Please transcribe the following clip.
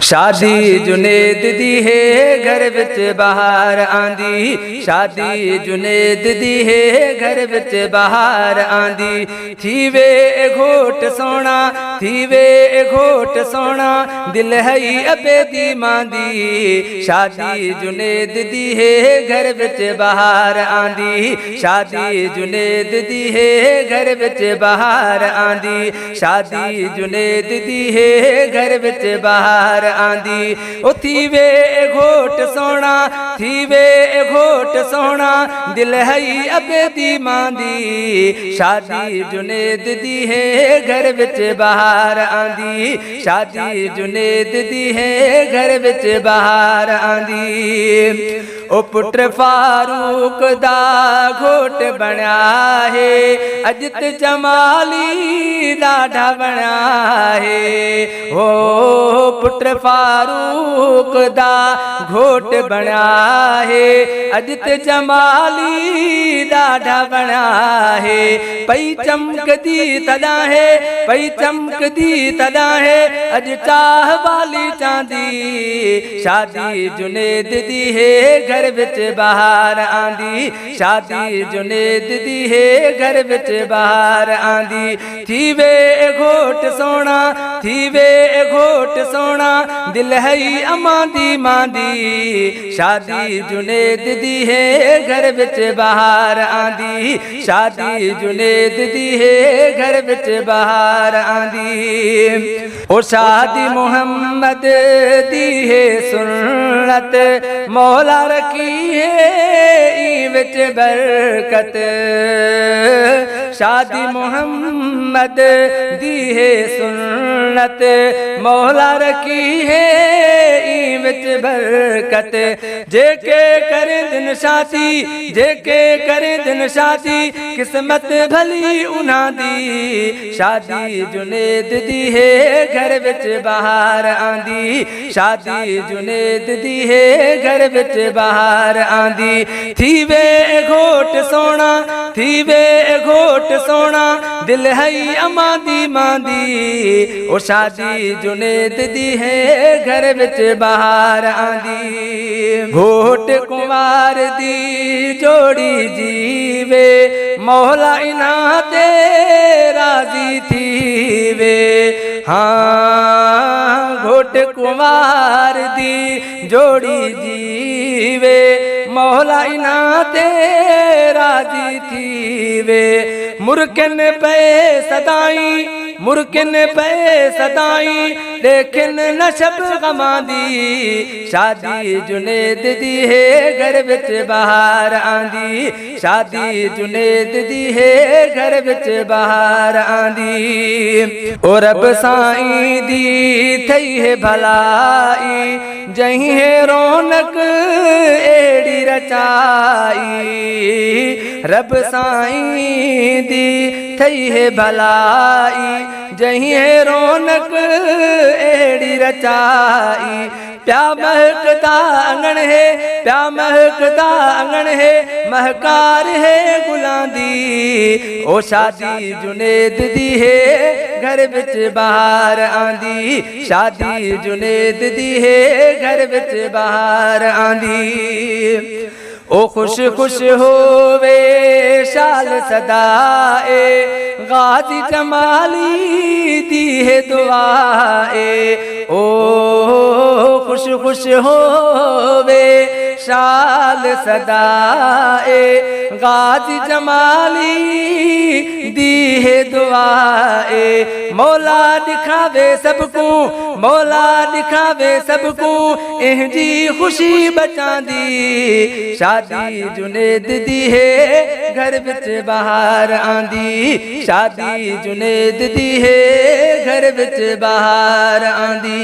शादी जुनेद दी है घर विच बाहर आंदी, शादी जुनेद दी है घर विच बाहर आंदी। थीवे घोट सोना, थीवे घोट सोना, दिल है अबे दी मांदी। शादी जुनेद दी है घर विच बाहर आंदी, शादी जुनेद दी है घर विच बाहर आंदी। शादी जुनेद दी है घर विच बाहर आंदी। ओ थीवे घोट सोना, थीवे घोट सोना, दिल है अबे दी मांदी। शादी जुनेद दी है घर विच बाहर आंदी, शादी जुनेद दी है घर विच बाहर आंदी। ओ पुत्र फारूक दा घोट बना है, अजित जमाली डाढ़ा बना है। ओ पुत्र फारूक दा घोट बना है, अजित जमाली डाढ़ा बना है। पई चमकदी तदा है, पई चमकदी तदा है, अज चाह वाली चांदी। शादी जुनेद दी है घर विच बाहर आंदी, शादी जुनेद दी है घर विच बाहर आंदी। थीवे घोट सोना, थीवे घोट सोना, दिल है अमांदी मांदी। शादी जुनेद दी है घर विच बाहर आंदी, शादी जुनेद दी है घर विच बाहर आंदी। ओ शादी मोहम्मद दी है सुन्नत, मौला रखी है ई विच बरकत। शादी मोहम्मद दी है सुन्नत, मौला रखी है ई विच बरकत। जेके करे दिन शादी, जेके करे दिन शादी, किस्मत भली उन्हां दी। शादी जुनेद दी है घर विच बाहर आंदी, शादी जुनेद दी है घर विच बाहर आंदी। थीवे घोट सोना, थीवे घोट सोना, दिल है अमांदी मांदी। ओ शादी जुनेद दी है घर विच बाहर आंदी। घोट कुंवार दी जोड़ी जीवे, मौला इन्हां ते राजी थीवे। हाँ घोट कुंवार दी जोड़ी जीवे, मौला इन्हां ते राजी थीवे। मुर्किन पे सदाई, मुर्किन पे सदाई, लेकिन नशब गमांदी। शादी जुनेद दी है घर विच बाहर आंदी, शादी जुनेद दी है घर विच बाहर आंदी। ओ रब साईं दी थई है भलाई, जहीं है रौनक एड़ी रचाई। रब साईं दी थई है भलाई, जहीं है रौनक एड़ी रचाई। प्या महकदा अंगण है, प्या महकदा अंगण है, महकार है गुलां दी। ओ शादी जुनेद दी है घर विच बाहर आंदी, शादी जुनेद दी है घर विच बाहर आंदी। ओ खुश खुश होवे शाल सदाए, गाजी जमाली दी है दुआए। ओ खुश खुश होवे शाल सदाए, गाजी जमाली दी है दुआए। मौला दिखावे सबको, मौला दिखावे सबको, इंजी खुशी बचांदी। शादी जुनेद दी है घर विच बाहर आंदी, शादी जुनेद दी है घर विच बाहर आंदी।